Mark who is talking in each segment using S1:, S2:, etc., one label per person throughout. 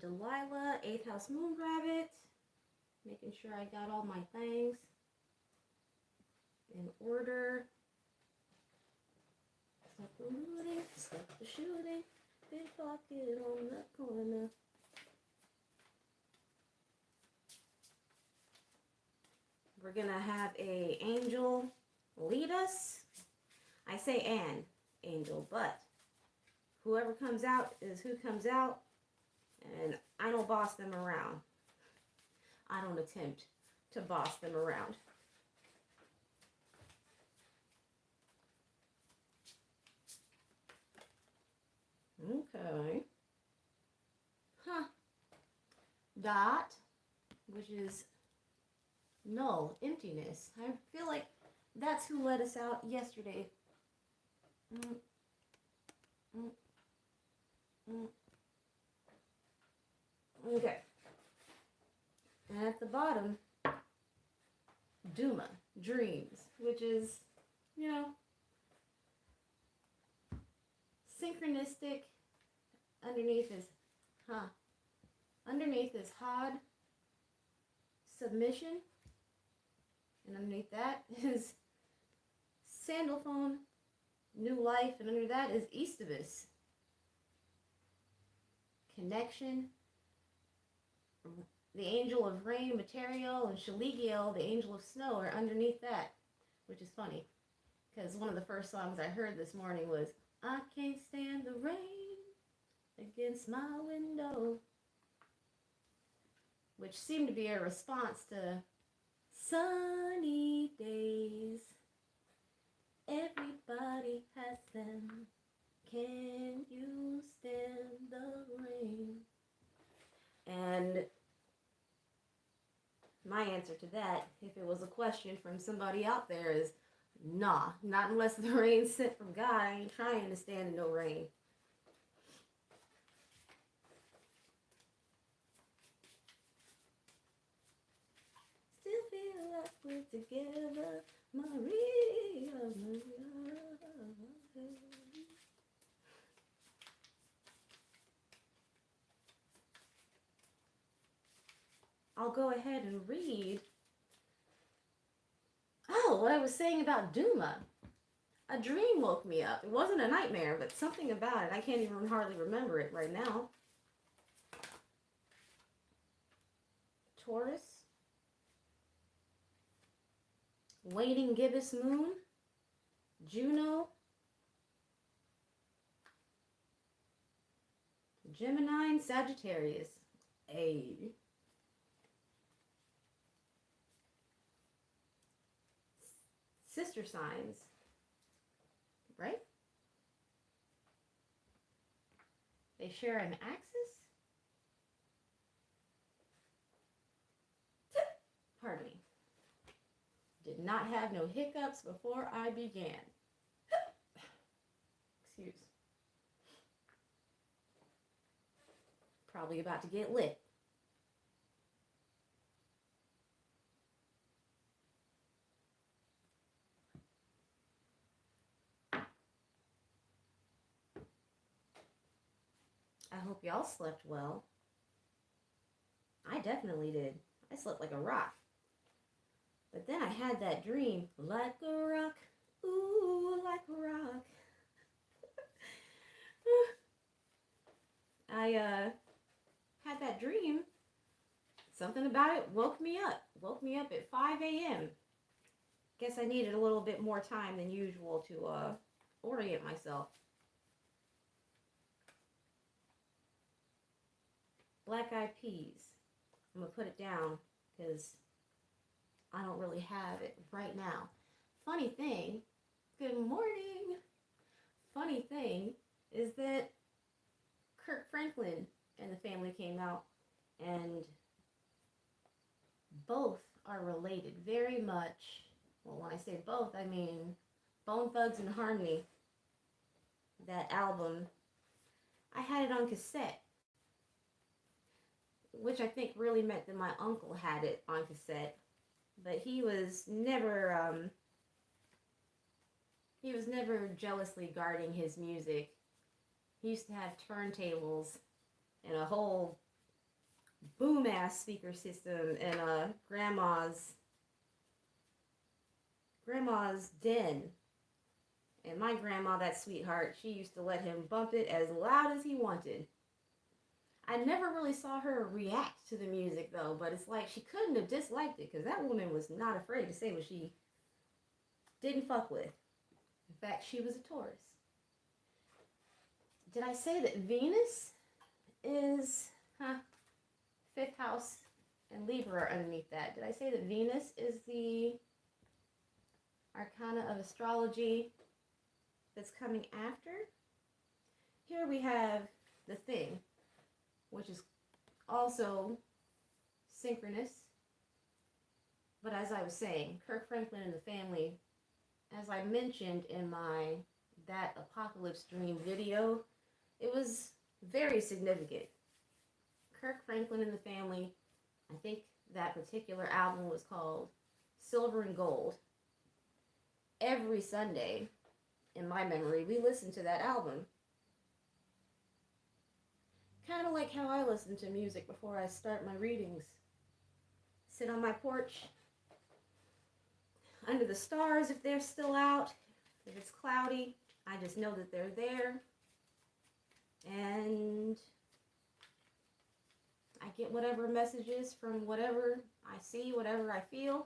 S1: Delilah, 8th House Moon Rabbit. Making sure I got all my things in order. Stop the looting, stop the shooting, big pocket on the corner. We're gonna have a angel lead us. I say an angel, but whoever comes out is who comes out, and I don't boss them around. I don't attempt to boss them around. Okay. Huh. Dot, which is null, emptiness. I feel like that's who let us out yesterday. Okay. And at the bottom, Duma, dreams, which is, you know, synchronistic. Underneath is Hod, submission, and underneath that is Sandalphone, new life, and under that is Eastabus, connection. The angel of rain, Material, and Shaligiel, the angel of snow, are underneath that, which is funny, because one of the first songs I heard this morning was, I can't stand the rain against my window, which seemed to be a response to sunny days. Everybody has them. Can you stand the rain? And my answer to that, if it was a question from somebody out there, is nah, not unless the rain's sent from God. I ain't trying to stand in no rain. Still feel like we're together, Maria, Maria. I'll go ahead and read. Oh, what I was saying about Duma. A dream woke me up. It wasn't a nightmare, but something about it. I can't even hardly remember it right now. Taurus. Waning gibbous moon. Juno. Gemini and Sagittarius. A sister signs, right? They share an axis? Pardon me. Did not have no hiccups before I began. Excuse. Probably about to get lit. I hope y'all slept well. I definitely did. I slept like a rock. But then I had that dream, like a rock, ooh, like a rock. I had that dream. Something about it woke me up. Woke me up at 5 a.m. Guess I needed a little bit more time than usual to orient myself. Black Eyed Peas. I'm going to put it down because I don't really have it right now. Funny thing, good morning. Funny thing is that Kirk Franklin and the family came out, and both are related very much. Well, when I say both, I mean Bone Thugs and Harmony. That album, I had it on cassette, which I think really meant that my uncle had it on cassette, but he was never jealously guarding his music. He used to have turntables and a whole boom ass speaker system in grandma's den. And my grandma, that sweetheart, she used to let him bump it as loud as he wanted. I never really saw her react to the music though, but it's like she couldn't have disliked it because that woman was not afraid to say what she didn't fuck with. In fact, she was a Taurus. Did I say that Venus is, fifth house and Libra are underneath that? Did I say that Venus is the arcana of astrology that's coming after? Here we have the Thing, which is also synchronous. But as I was saying, Kirk Franklin and the family, as I mentioned in my That Apocalypse Dream video, it was very significant. Kirk Franklin and the family, I think that particular album was called Silver and Gold. Every Sunday, in my memory, we listened to that album. Kind of like how I listen to music before I start my readings. Sit on my porch, under the stars if they're still out. If it's cloudy, I just know that they're there. And I get whatever messages from whatever I see, whatever I feel.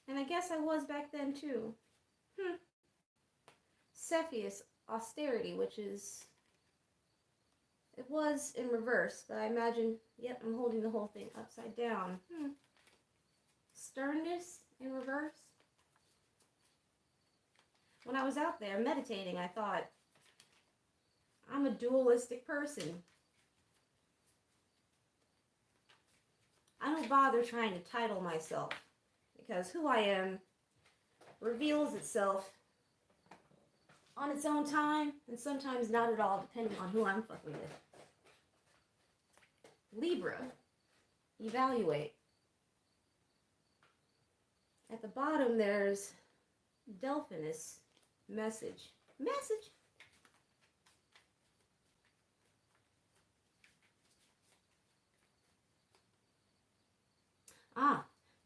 S1: And I guess I was back then too. Cepheus, austerity, which is, it was in reverse, but I imagine, yep, I'm holding the whole thing upside down. Sternness in reverse. When I was out there meditating, I thought, I'm a dualistic person. I don't bother trying to title myself, because who I am reveals itself on its own time, and sometimes not at all, depending on who I'm fucking with. Libra, evaluate. At the bottom, there's Delphinus, message. Message!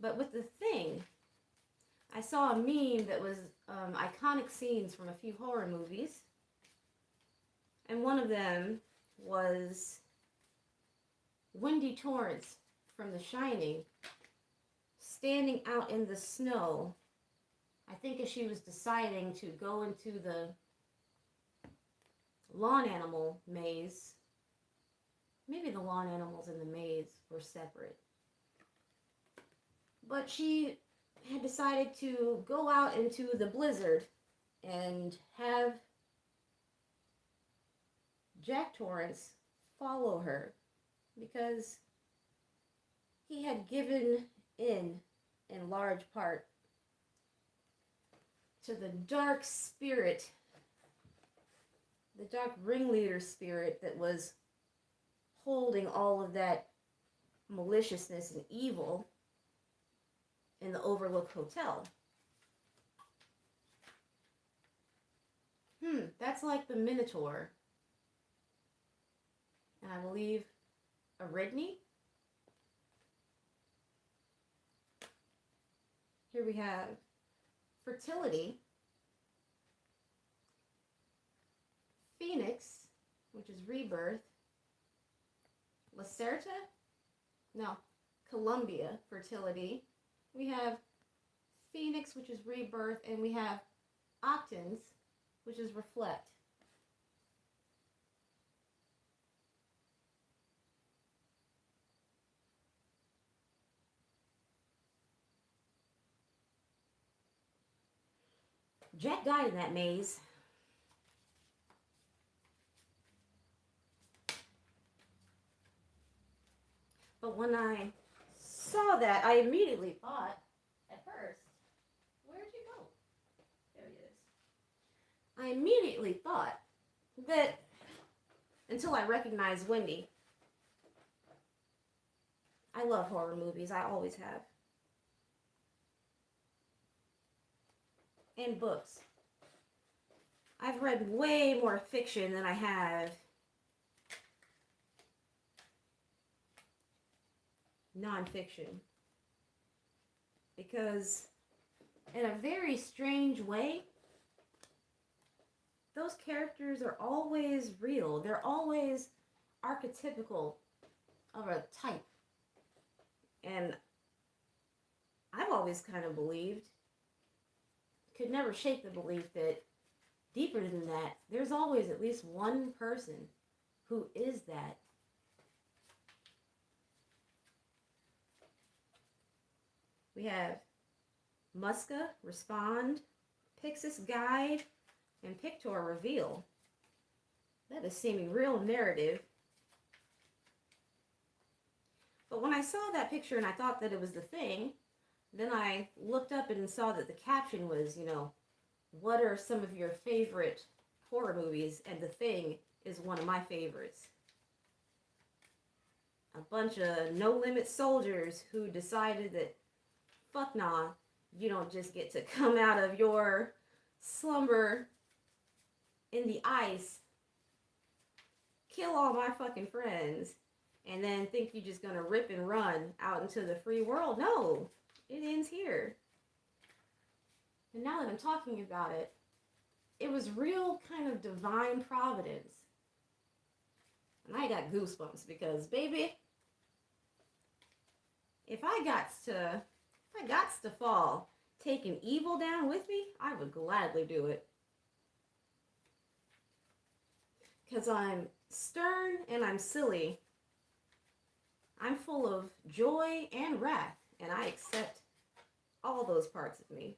S1: But with the Thing, I saw a meme that was iconic scenes from a few horror movies. And one of them was Wendy Torrance from The Shining, standing out in the snow, I think as she was deciding to go into the lawn animal maze. Maybe the lawn animals and the maze were separate. But she had decided to go out into the blizzard and have Jack Torrance follow her because he had given in large part to the dark spirit, the dark ringleader spirit that was holding all of that maliciousness and evil in the Overlook Hotel. That's like the Minotaur. And I believe Aridne. Here we have fertility, Phoenix, which is rebirth, Lacerta? No, Columbia, fertility. We have Phoenix, which is rebirth, and we have Octans, which is reflect. Jack died in that maze. But when I saw that, I immediately thought, at first, where'd you go? There he is. I immediately thought that, until I recognized Wendy, I love horror movies, I always have. And books. I've read way more fiction than I have nonfiction. Because in a very strange way, those characters are always real. They're always archetypical of a type. And I've always kind of believed, could never shake the belief that deeper than that, there's always at least one person who is that. We have Muska, Respond, Pixis Guide, and Pictor Reveal. That is seeming real narrative. But when I saw that picture and I thought that it was the Thing, then I looked up and saw that the caption was, you know, what are some of your favorite horror movies? And The Thing is one of my favorites. A bunch of no-limit soldiers who decided that, fuck nah, you don't just get to come out of your slumber in the ice, kill all my fucking friends, and then think you're just gonna rip and run out into the free world. No, it ends here. And now that I'm talking about it, it was real kind of divine providence. And I got goosebumps because, baby, if I got to fall, taking evil down with me, I would gladly do it. Because I'm stern and I'm silly. I'm full of joy and wrath, and I accept all those parts of me.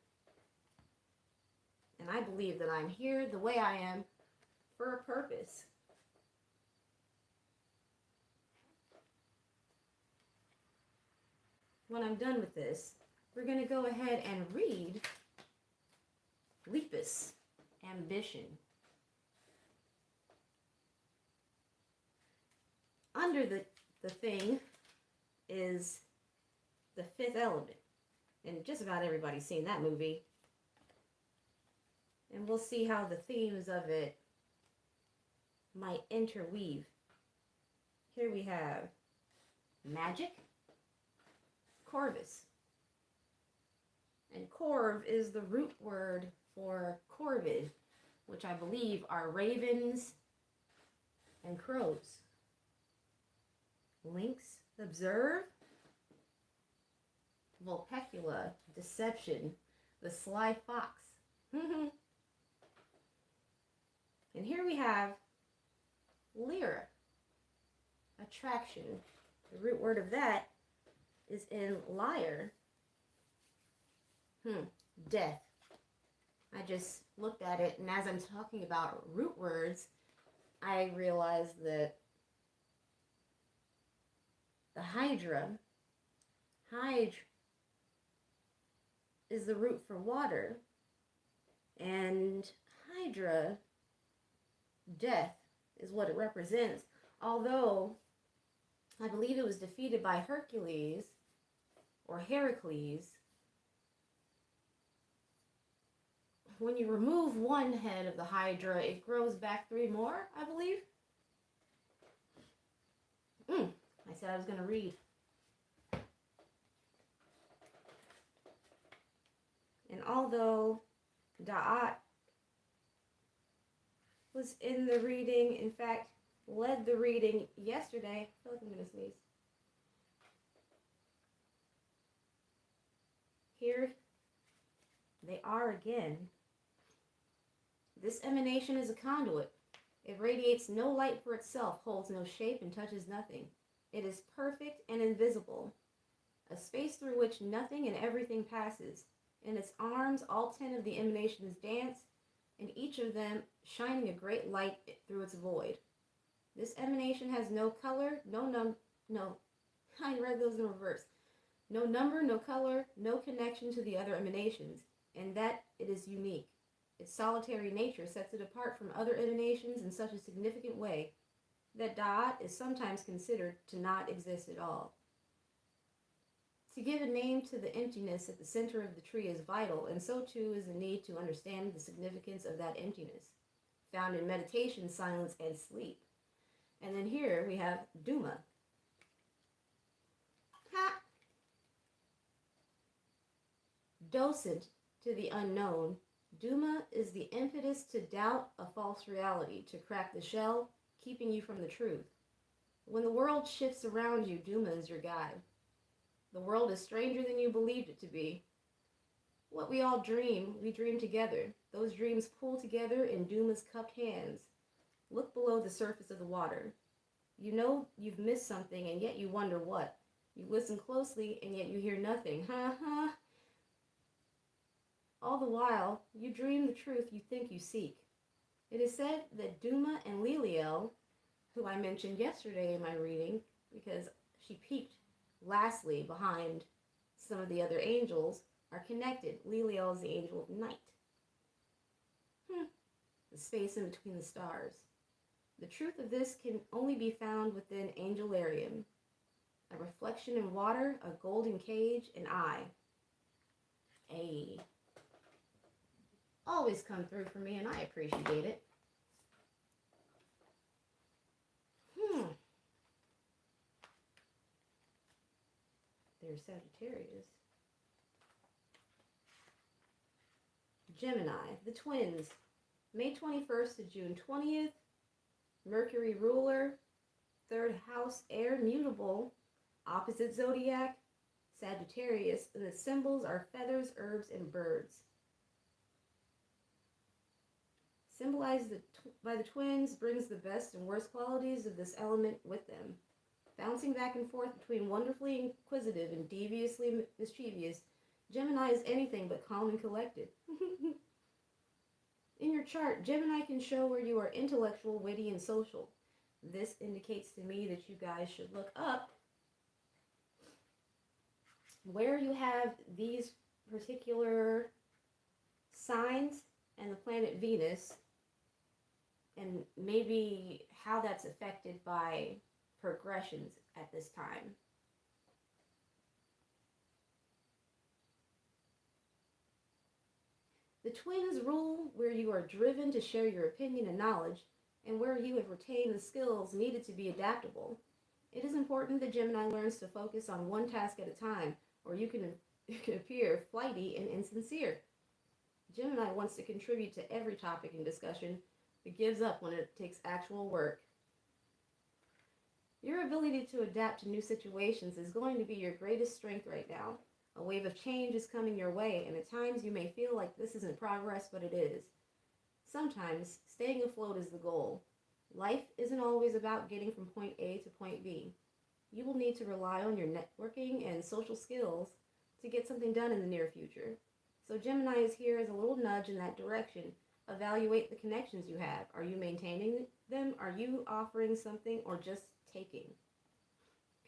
S1: And I believe that I'm here the way I am for a purpose. When I'm done with this, we're going to go ahead and read Lepus, Ambition. Under the Thing is The Fifth Element. And just about everybody's seen that movie. And we'll see how the themes of it might interweave. Here we have magic, Corvus. And corv is the root word for corvid, which I believe are ravens and crows. Lynx, observe. Vulpecula, deception, the sly fox. And here we have lyra, attraction. The root word of that is in lyre. Death. I just looked at it, and as I'm talking about root words, I realized that the hydra, is the root for water, and hydra, death, is what it represents. Although, I believe it was defeated by Hercules, or Heracles. When you remove one head of the hydra, it grows back 3 more, I believe. I said I was going to read. And although Da'at was in the reading, in fact, led the reading yesterday, I feel like I'm going to sneeze. Here they are again. This emanation is a conduit. It radiates no light for itself, holds no shape, and touches nothing. It is perfect and invisible, a space through which nothing and everything passes. In its arms, all 10 of the emanations dance, and each of them shining a great light through its void. This emanation has no color, I read those in reverse. No number, no color, no connection to the other emanations, and that it is unique. Its solitary nature sets it apart from other emanations in such a significant way that Da'at is sometimes considered to not exist at all. To give a name to the emptiness at the center of the tree is vital, and so too is the need to understand the significance of that emptiness. found in meditation, silence, and sleep. And then here we have Duma. Ha! Docent to the unknown, Duma is the impetus to doubt a false reality, to crack the shell, keeping you from the truth. When the world shifts around you, Duma is your guide. The world is stranger than you believed it to be. What we all dream, we dream together. Those dreams pull together in Duma's cupped hands. Look below the surface of the water. You know you've missed something, and yet you wonder what. You listen closely, and yet you hear nothing. Ha ha. All the while, you dream the truth you think you seek. It is said that Duma and Liliel, who I mentioned yesterday in my reading, because she peeked lastly behind some of the other angels, are connected. Liliel is the angel of night. The space in between the stars. The truth of this can only be found within Angelarium. A reflection in water, a golden cage, an eye. Always come through for me, and I appreciate it. There's Sagittarius. Gemini, the twins. May 21st to June 20th. Mercury ruler. Third house, air, mutable. Opposite zodiac, Sagittarius. And the symbols are feathers, herbs, and birds. Symbolized by the twins, brings the best and worst qualities of this element with them. Bouncing back and forth between wonderfully inquisitive and deviously mischievous, Gemini is anything but calm and collected. In your chart, Gemini can show where you are intellectual, witty, and social. This indicates to me that you guys should look up where you have these particular signs and the planet Venus, and maybe how that's affected by progressions at this time. The twins rule where you are driven to share your opinion and knowledge, and where you have retained the skills needed to be adaptable. It is important that Gemini learns to focus on one task at a time, or you can appear flighty and insincere. Gemini wants to contribute to every topic and discussion, but gives up when it takes actual work. Your ability to adapt to new situations is going to be your greatest strength right now. A wave of change is coming your way, and at times you may feel like this isn't progress, but it is. Sometimes, staying afloat is the goal. Life isn't always about getting from point A to point B. You will need to rely on your networking and social skills to get something done in the near future. So Gemini is here as a little nudge in that direction. Evaluate the connections you have. Are you maintaining them? Are you offering something or just taking?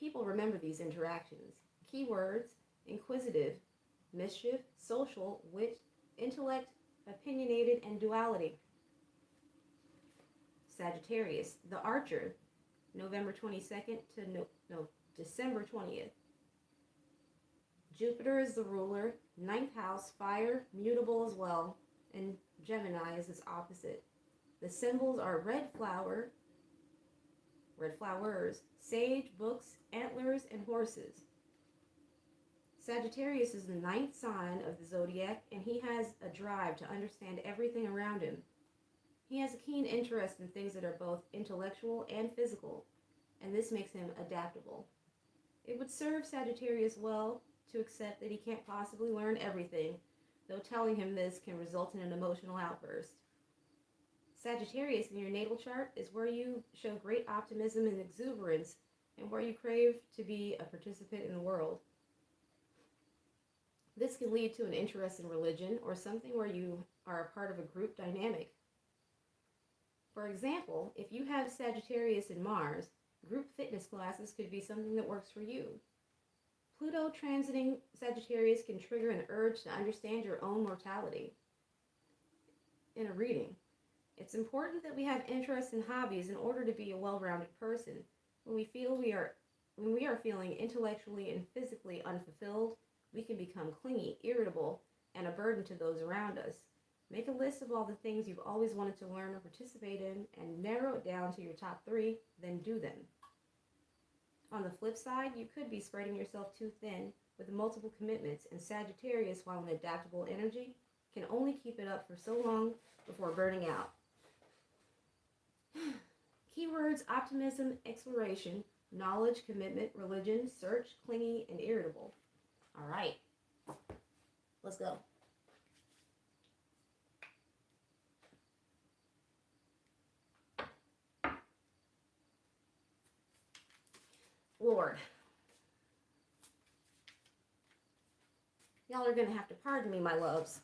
S1: People remember these interactions. Keywords: inquisitive, mischief, social, wit, intellect, opinionated, and duality. Sagittarius, the archer, November 22nd to December 20th. Jupiter is the ruler, ninth house, fire, mutable as well, and Gemini is its opposite. The symbols are red flowers, sage, books, antlers, and horses. Sagittarius is the ninth sign of the zodiac, and he has a drive to understand everything around him. He has a keen interest in things that are both intellectual and physical, and this makes him adaptable. It would serve Sagittarius well to accept that he can't possibly learn everything, though telling him this can result in an emotional outburst. Sagittarius in your natal chart is where you show great optimism and exuberance, and where you crave to be a participant in the world. This can lead to an interest in religion or something where you are a part of a group dynamic. For example, if you have Sagittarius in Mars, group fitness classes could be something that works for you. Pluto transiting Sagittarius can trigger an urge to understand your own mortality. In a reading, it's important that we have interests and hobbies in order to be a well-rounded person. When we are feeling intellectually and physically unfulfilled, we can become clingy, irritable, and a burden to those around us. Make a list of all the things you've always wanted to learn or participate in and narrow it down to your top 3, then do them. On the flip side, you could be spreading yourself too thin with multiple commitments, and Sagittarius, while an adaptable energy, can only keep it up for so long before burning out. Keywords: optimism, exploration, knowledge, commitment, religion, search, clingy, and irritable. All right, let's go. Lord, y'all are going to have to pardon me, my loves.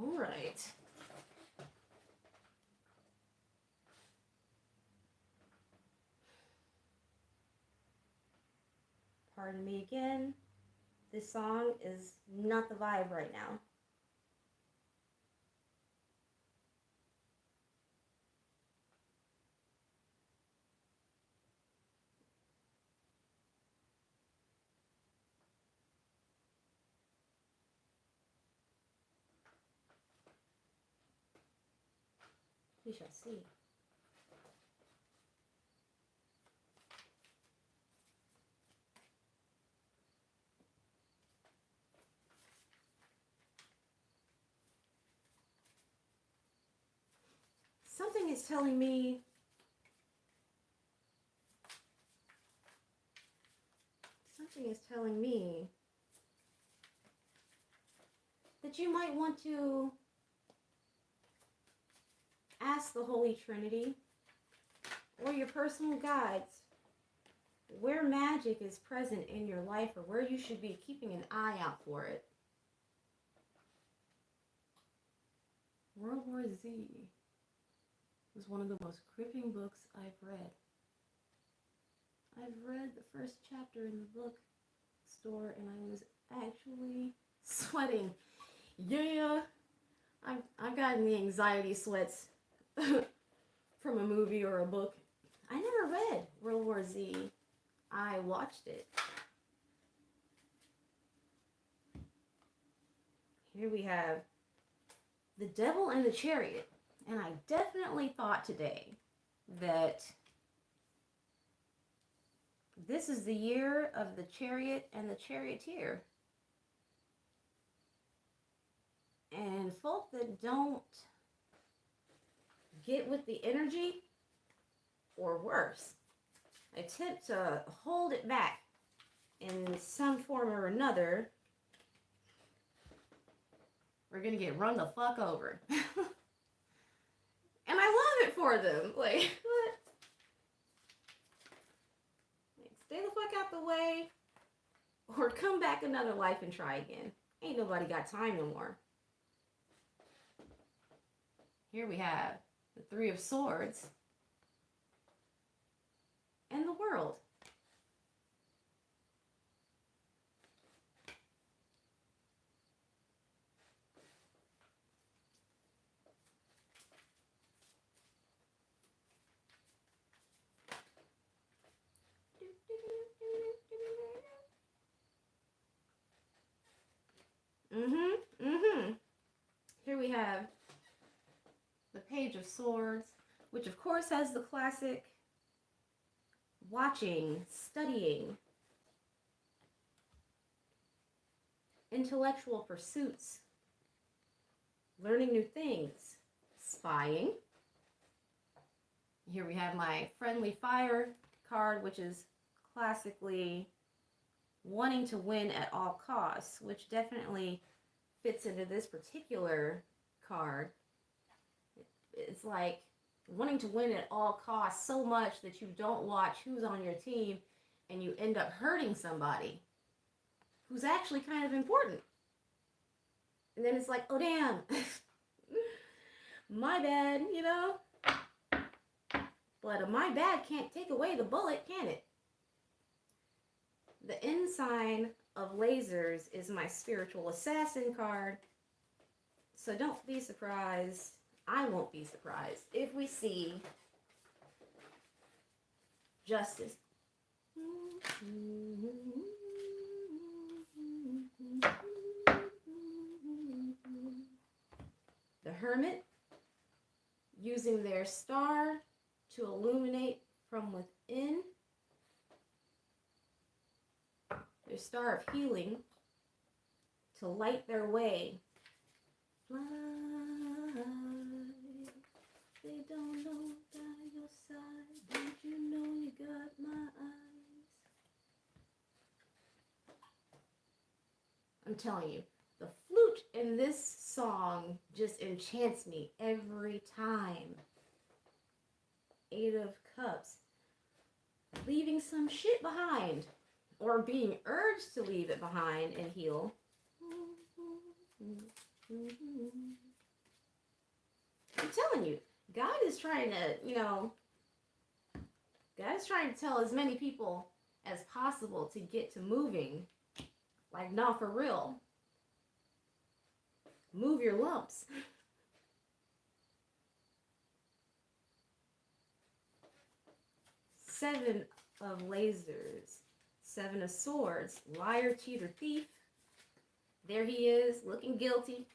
S1: All right. Pardon me again. This song is not the vibe right now. We shall see. Something is telling me that you might want to ask the Holy Trinity or your personal guides where magic is present in your life, or where you should be keeping an eye out for it. World War Z was one of the most gripping books I've read. I've read the first chapter in the bookstore and I was actually sweating. Yeah, I've gotten the anxiety sweats from a movie or a book. I never read World War Z. I watched it. Here we have the Devil and the Chariot. And I definitely thought today that this is the year of the Chariot and the Charioteer. And folk that don't get with the energy, or worse, attempt to hold it back in some form or another, we're gonna get run the fuck over. And I love it for them. Like, what? Like, stay the fuck out the way, or come back another life and try again. Ain't nobody got time no more. Here we have the Three of Swords and the World. Here we have the Page of Swords, which of course has the classic watching, studying, intellectual pursuits, learning new things, spying. Here we have my friendly fire card, which is classically wanting to win at all costs, which definitely fits into this particular card. It's like wanting to win at all costs so much that you don't watch who's on your team and you end up hurting somebody who's actually kind of important. And then it's like, oh damn, my bad, you know? But my bad can't take away the bullet, can it? The ensign of lasers is my spiritual assassin card. So don't be surprised. I won't be surprised if we see justice. The Hermit, using their star to illuminate from within. Their star of healing to light their way. Fly, they don't know by your side. Don't you know you got my eyes? I'm telling you, the flute in this song just enchants me every time. 8 of Cups. Leaving some shit behind. Or being urged to leave it behind and heal. I'm telling you, God is trying to, God is trying to tell as many people as possible to get to moving. Like, nah, for real. Move your lumps. Seven of lasers. 7 of swords. Liar, cheater, thief. There he is, looking guilty.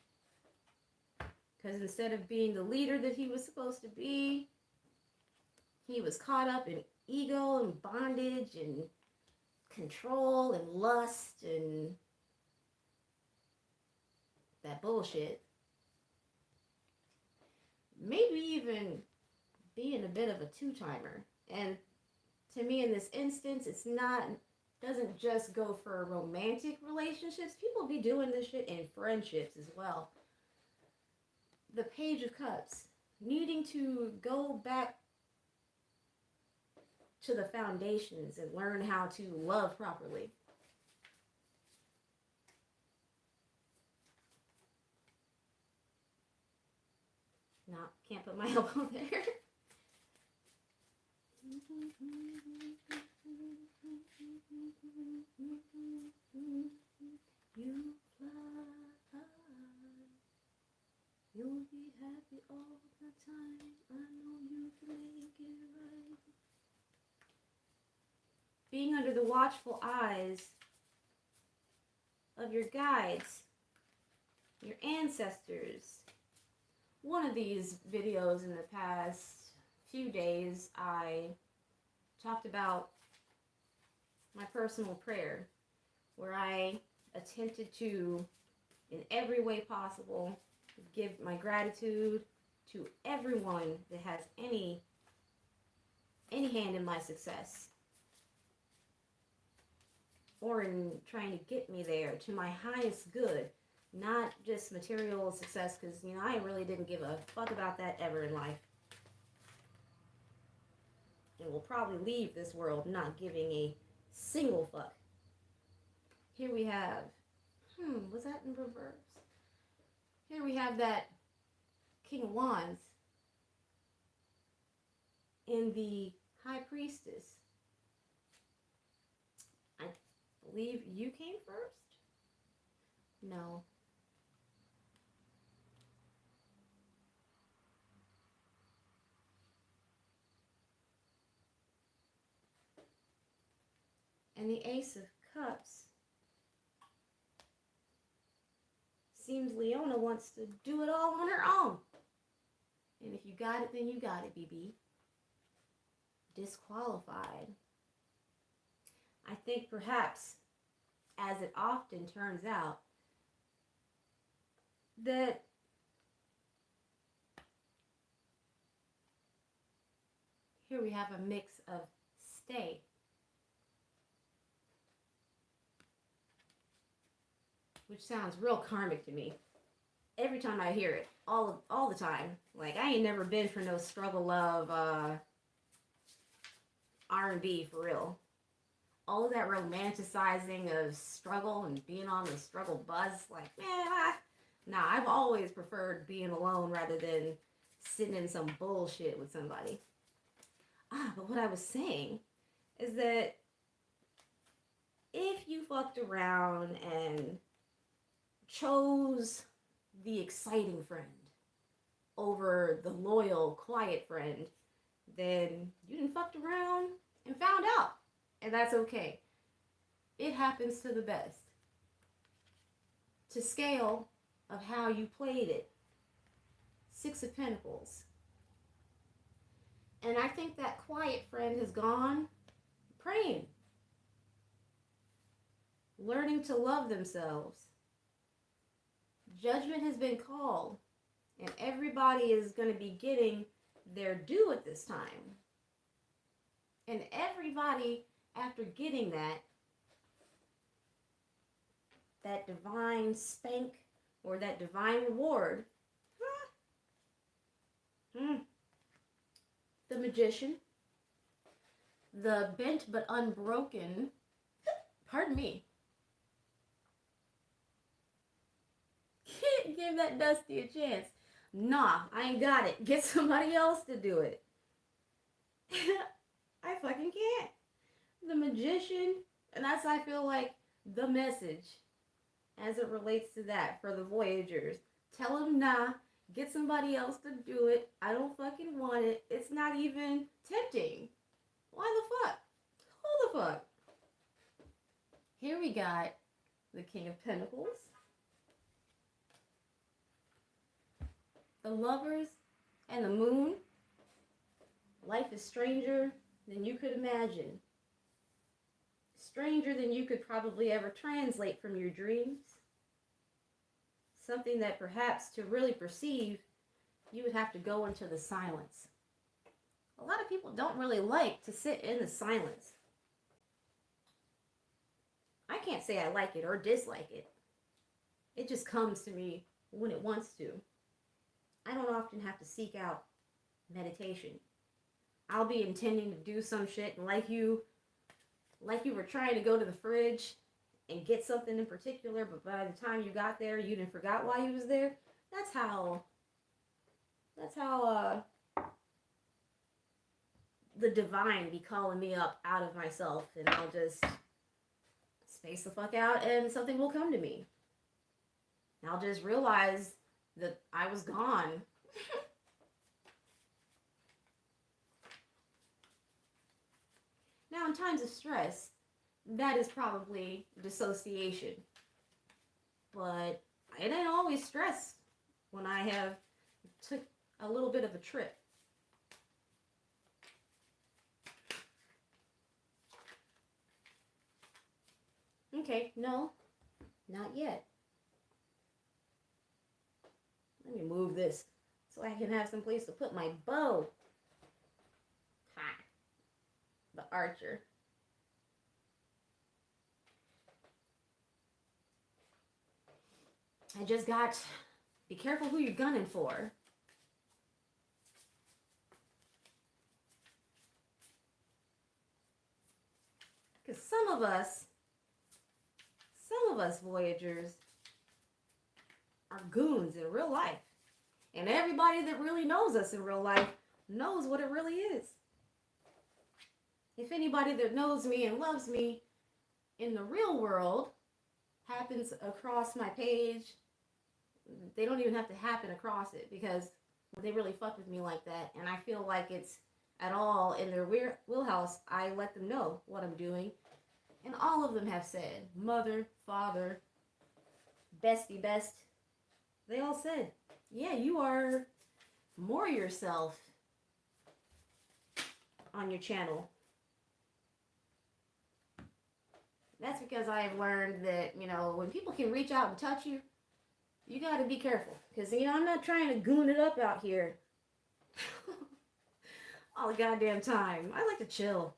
S1: Because instead of being the leader that he was supposed to be, he was caught up in ego and bondage and control and lust and that bullshit. Maybe even being a bit of a two-timer. And to me, in this instance, doesn't just go for romantic relationships. People be doing this shit in friendships as well. The Page of Cups, needing to go back to the foundations and learn how to love properly. No, can't put my elbow there. You fly, you'll be happy all the time. I know you can make it right. Being under the watchful eyes of your guides, your ancestors. One of these videos in the past few days, I talked about my personal prayer, where I attempted to, in every way possible, give my gratitude to everyone that has any hand in my success, or in trying to get me there to my highest good, not just material success, because, I really didn't give a fuck about that ever in life. And will probably leave this world not giving a single fuck. Here we have, was that in reverse? Here we have that King of Wands in the High Priestess. I believe you came first? No. And the Ace of Cups. Seems Leona wants to do it all on her own. And if you got it, then you got it, BB. Disqualified. I think perhaps, as it often turns out, that here we have a mix of stay, which sounds real karmic to me. Every time I hear it, all the time. Like, I ain't never been for no struggle love R&B for real. All of that romanticizing of struggle and being on the struggle bus, like, man, nah, I've always preferred being alone rather than sitting in some bullshit with somebody. But what I was saying is that if you fucked around and chose the exciting friend over the loyal, quiet friend, then you done fucked around and found out. And that's okay. It happens to the best. To scale of how you played it. 6 of Pentacles. And I think that quiet friend has gone praying. Learning to love themselves. Judgment has been called. And everybody is going to be getting their due at this time. And everybody, after getting that divine spank or that divine reward, the Magician, the bent but unbroken, pardon me, give that Dusty a chance. Nah, I ain't got it. Get somebody else to do it. I fucking can't. The Magician, and that's, I feel like, the message as it relates to that for the Voyagers. Tell them, nah, get somebody else to do it. I don't fucking want it. It's not even tempting. Why the fuck? Who the fuck? Here we got the King of Pentacles. The Lovers and the Moon. Life is stranger than you could imagine. Stranger than you could probably ever translate from your dreams. Something that perhaps to really perceive, you would have to go into the silence. A lot of people don't really like to sit in the silence. I can't say I like it or dislike it. It just comes to me when it wants to. I don't often have to seek out meditation. I'll be intending to do some shit, and like you were trying to go to the fridge and get something in particular, but by the time you got there, you didn't forgot why you was there. That's how the divine be calling me up out of myself, and I'll just space the fuck out and something will come to me. And I'll just realize that I was gone. Now, in times of stress, that is probably dissociation. But it ain't always stress when I have took a little bit of a trip. Okay, no, not yet. Let me move this so I can have some place to put my bow. Ha! The archer. I just got, be careful who you're gunning for. Because some of us Voyagers are goons in real life. And everybody that really knows us in real life knows what it really is. If anybody that knows me and loves me in the real world happens across my page, they don't even have to happen across it because they really fuck with me like that. And I feel like it's at all in their wheelhouse. I let them know what I'm doing. And all of them have said, mother, father, bestie, best. They all said, yeah, you are more yourself on your channel. That's because I have learned that, you know, when people can reach out and touch you, you got to be careful. Because, you know, I'm not trying to goon it up out here all the goddamn time. I like to chill.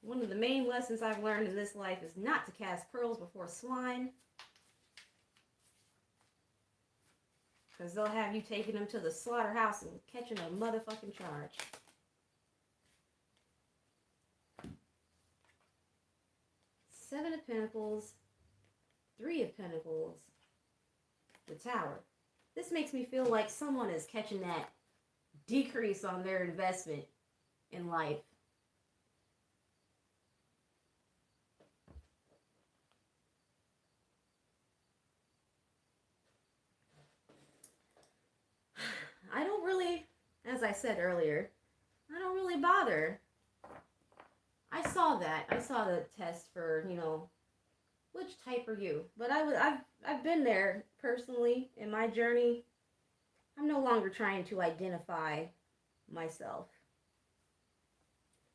S1: One of the main lessons I've learned in this life is not to cast pearls before swine. Because they'll have you taking them to the slaughterhouse and catching a motherfucking charge. Seven of Pentacles, Three of Pentacles, the Tower. This makes me feel like someone is catching that decrease on their investment in life. I don't really, as I said earlier, I don't really bother. I saw that. I saw the test for, you know, which type are you? But I've been there personally in my journey. I'm no longer trying to identify myself.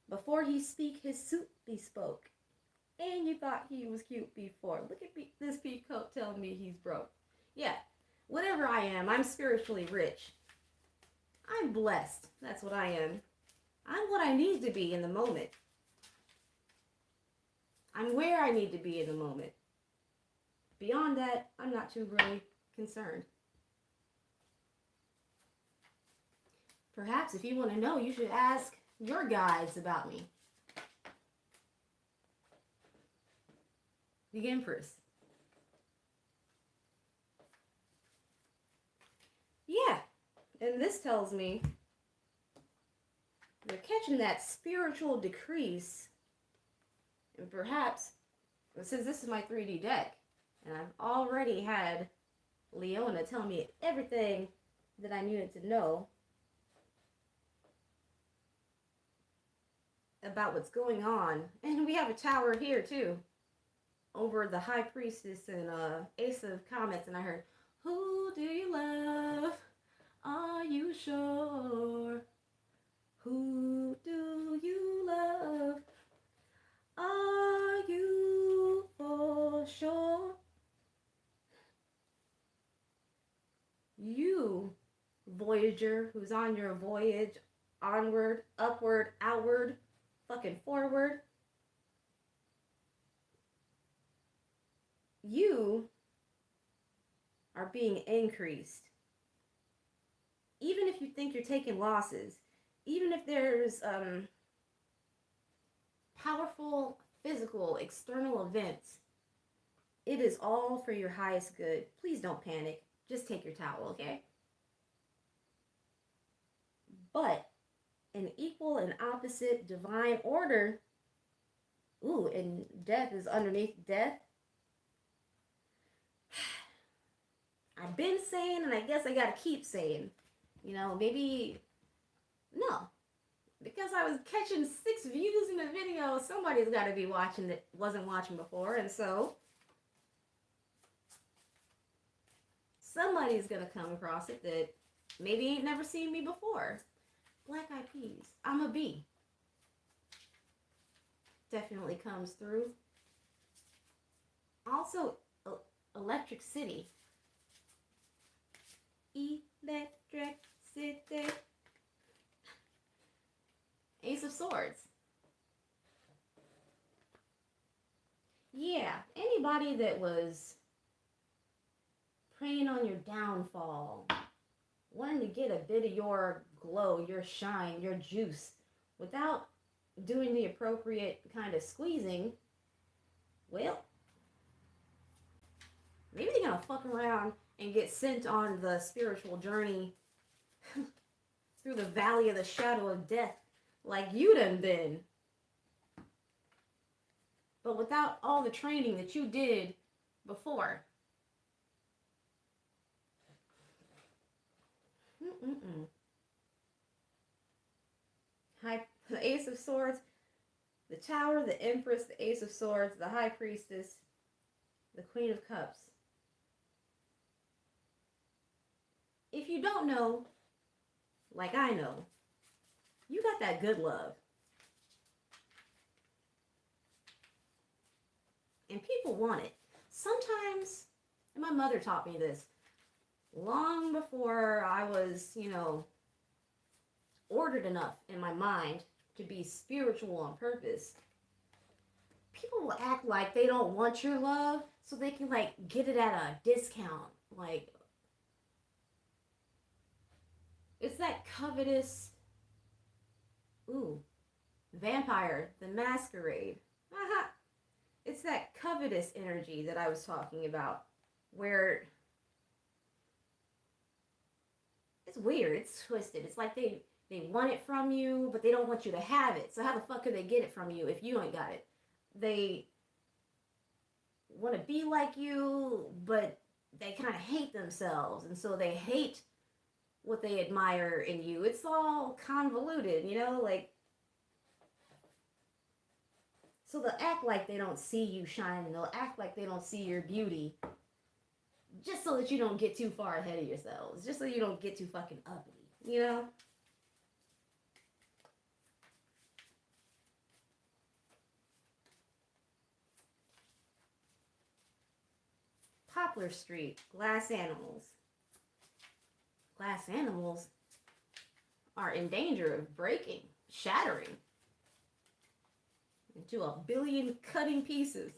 S1: Before he speak, his suit bespoke. And you thought he was cute before. Look at this peacoat telling me he's broke. Yeah, whatever I am, I'm spiritually rich. I'm blessed. That's what I am. I'm what I need to be in the moment. I'm where I need to be in the moment. Beyond that, I'm not too really concerned. Perhaps if you want to know, you should ask your guides about me. The Empress. Yeah, and this tells me they're catching that spiritual decrease. And perhaps, since this is my 3D deck, and I've already had Leona tell me everything that I needed to know about what's going on. And we have a tower here too, over the High Priestess and Ace of Comets, and I heard, who do you love? Are you sure? Who do you love? Are you for sure? You, Voyager, who's on your voyage, onward, upward, outward, fucking forward. You are being increased. Even if you think you're taking losses, even if there's powerful physical external events, it is all for your highest good. Please don't panic. Just take your towel, okay? But an equal and opposite divine order, ooh, and death is underneath death. I've been saying, and I guess I gotta keep saying, you know, maybe, no. Because I was catching 6 views in the video, somebody's gotta be watching that wasn't watching before, and so somebody's gonna come across it that maybe ain't never seen me before. Black Eyed Peas. I'm a bee. Definitely comes through. Also, Electric City. Electric City. Ace of Swords. Yeah, anybody that was preying on your downfall, wanting to get a bit of your glow, your shine, your juice, without doing the appropriate kind of squeezing, well, maybe they're gonna fuck around and get sent on the spiritual journey through the valley of the shadow of death like you done been. But without all the training that you did before. The Ace of Swords, the Tower, the Empress, the Ace of Swords, the High Priestess, the Queen of Cups. If you don't know, like I know, you got that good love. And people want it. Sometimes, and my mother taught me this long before I was, ordered enough in my mind to be spiritual on purpose. People will act like they don't want your love so they can like get it at a discount. Like, it's that covetous, vampire, the Masquerade. Aha. It's that covetous energy that I was talking about, where it's weird, it's twisted. It's like they want it from you, but they don't want you to have it. So how the fuck could they get it from you if you ain't got it? They want to be like you, but they kind of hate themselves, and so they hate what they admire in you. It's all convoluted, like, so they'll act like they don't see you shine, and they'll act like they don't see your beauty, just so that you don't get too far ahead of yourselves, just so you don't get too fucking uppity, Poplar Street, glass animals. Glass animals are in danger of breaking, shattering into a billion cutting pieces.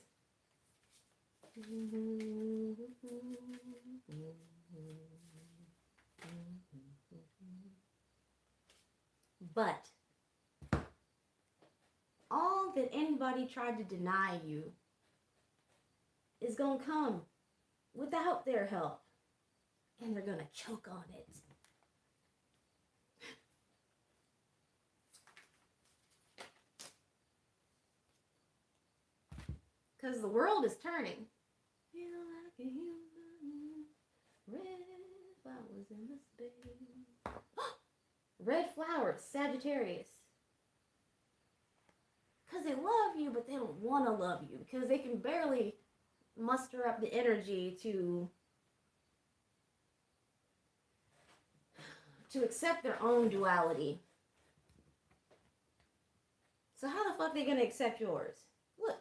S1: But all that anybody tried to deny you is gonna come without their help, and they're gonna choke on it. Because the world is turning. Feel like a human. Red flowers in the space. Red flowers, Sagittarius. Because they love you, but they don't want to love you. Because they can barely muster up the energy to accept their own duality. So how the fuck are they going to accept yours? Look.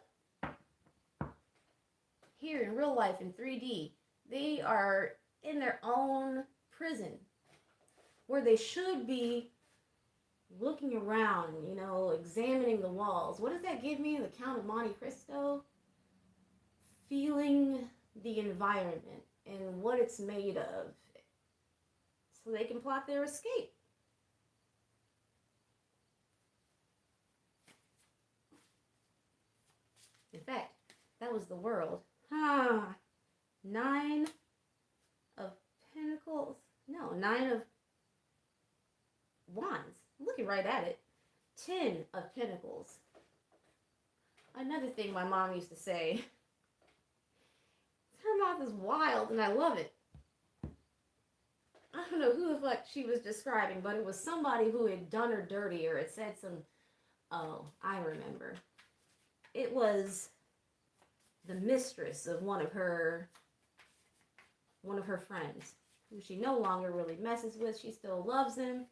S1: Here in real life in 3D, they are in their own prison where they should be looking around, examining the walls. What does that give me? The Count of Monte Cristo? Feeling the environment and what it's made of so they can plot their escape. In fact, that was the world. 9 of Pentacles. No, 9 of Wands. I'm looking right at it. 10 of Pentacles. Another thing my mom used to say. Her mouth is wild, and I love it. I don't know who the fuck she was describing, but it was somebody who had done her dirty, or it said some... Oh, I remember. It was the mistress of one of her friends, who she no longer really messes with. She still loves him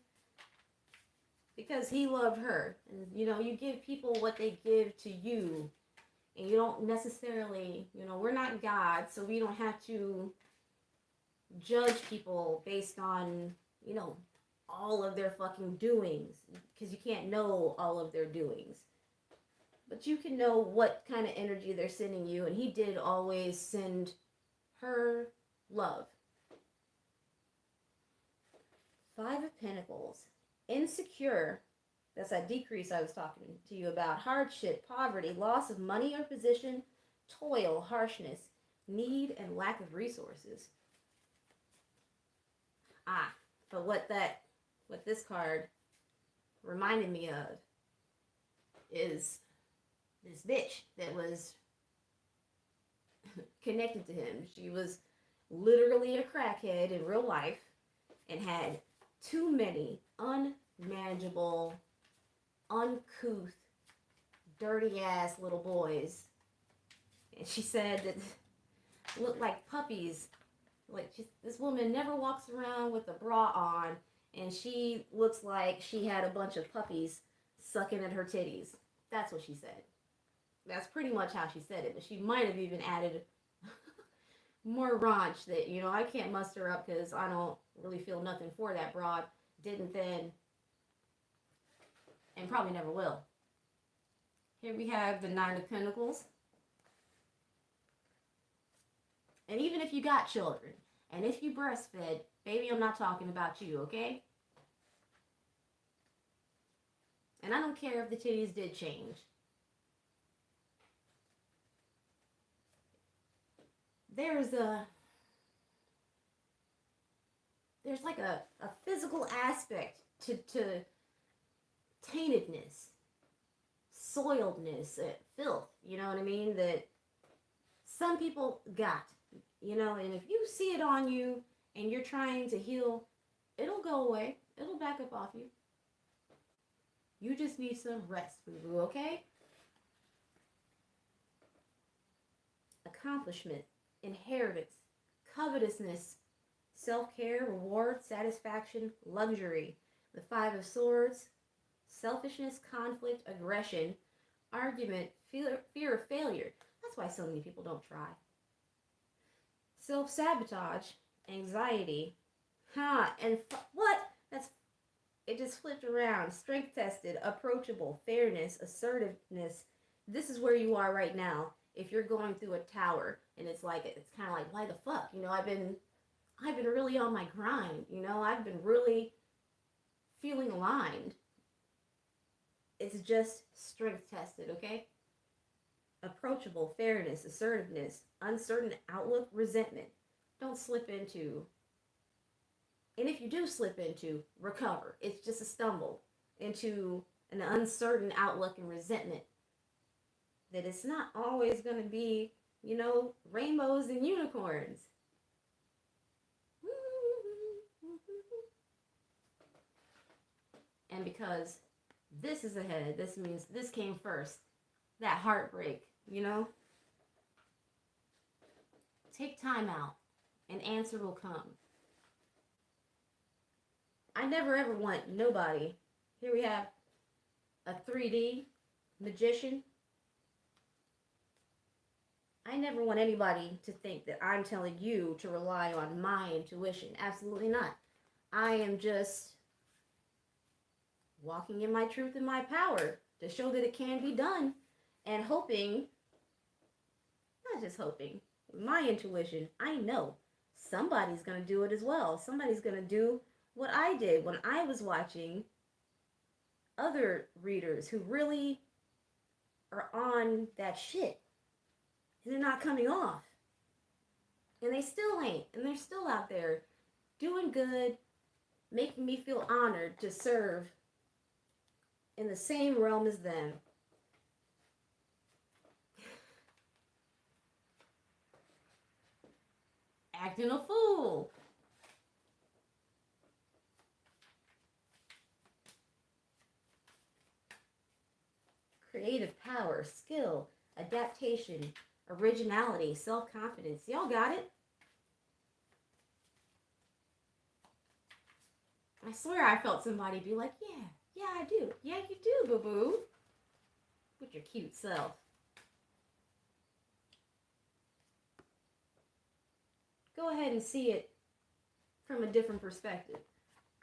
S1: because he loved her. And, you give people what they give to you. And you don't necessarily, we're not God, so we don't have to judge people based on, all of their fucking doings. Because you can't know all of their doings. But you can know what kind of energy they're sending you. And he did always send her love. 5 of Pentacles. Insecure. That's that decrease I was talking to you about. Hardship, poverty, loss of money or position, toil, harshness, need, and lack of resources. But what this card reminded me of is this bitch that was connected to him. She was literally a crackhead in real life and had too many unmanageable, uncouth, dirty ass little boys. And she said that looked like puppies. Like, this woman never walks around with a bra on, and she looks like she had a bunch of puppies sucking at her titties. That's what she said. That's pretty much how she said it, but she might have even added more raunch that, you know, I can't muster up because I don't really feel nothing for that broad. Didn't then, and probably never will. Here we have the Nine of Pentacles. And even if you got children, and if you breastfed, baby, I'm not talking about you, okay? And I don't care if the titties did change. There's like a physical aspect to taintedness, soiledness, filth, you know what I mean, that some people got, you know, and if you see it on you and you're trying to heal, it'll go away. It'll back up off you. You just need some rest, boo-boo, okay? Accomplishment, inheritance, covetousness, self-care, reward, satisfaction, luxury. The Five of Swords, selfishness, conflict, aggression, argument, fear of failure. That's why so many people don't try. Self-sabotage, anxiety. What? It just flipped around. Strength tested, approachable, fairness, assertiveness. This is where you are right now. If you're going through a tower and it's kind of like, why the fuck? You know, I've been really on my grind. You know, I've been really feeling aligned. It's just strength tested, okay? Approachable, fairness, assertiveness, uncertain outlook, resentment. Don't slip into. And if you do slip into, recover. It's just a stumble into an uncertain outlook and resentment. That it's not always going to be, you know, rainbows and unicorns. And because this is ahead, this means this came first. That heartbreak, you know? Take time out. An answer will come. I never ever want nobody. Here we have a 3D magician. I never want anybody to think that I'm telling you to rely on my intuition. Absolutely not. I am just walking in my truth and my power to show that it can be done, and hoping, not just hoping, my intuition, I know somebody's going to do it as well. Somebody's going to do what I did when I was watching other readers who really are on that shit. And they're not coming off. And they still ain't. And they're still out there doing good, making me feel honored to serve in the same realm as them. Acting a fool. Creative power, skill, adaptation, originality, self-confidence. Y'all got it? I swear I felt somebody be like, yeah, I do. Yeah, you do, boo-boo. With your cute self. Go ahead and see it from a different perspective.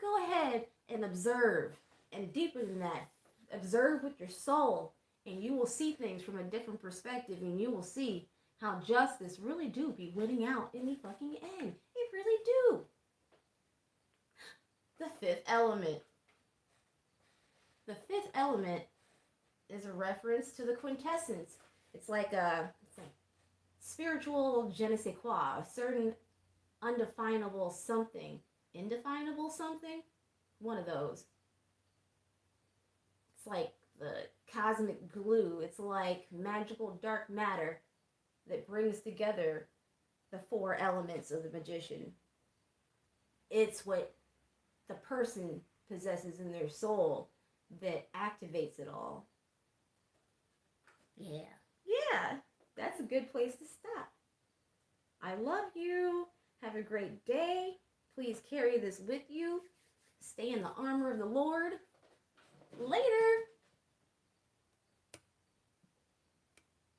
S1: Go ahead and observe. And deeper than that, observe with your soul. And you will see things from a different perspective. And you will see how justice really do be winning out in the fucking end. It really do. The fifth element. The fifth element is a reference to the quintessence. It's like spiritual je ne sais quoi, a certain undefinable something. Indefinable something? One of those. It's like the cosmic glue. It's like magical dark matter that brings together the four elements of the magician. It's what the person possesses in their soul that activates it all. Yeah, that's a good place to stop. I love you. Have a great day. Please carry this with you. Stay in the armor of the Lord.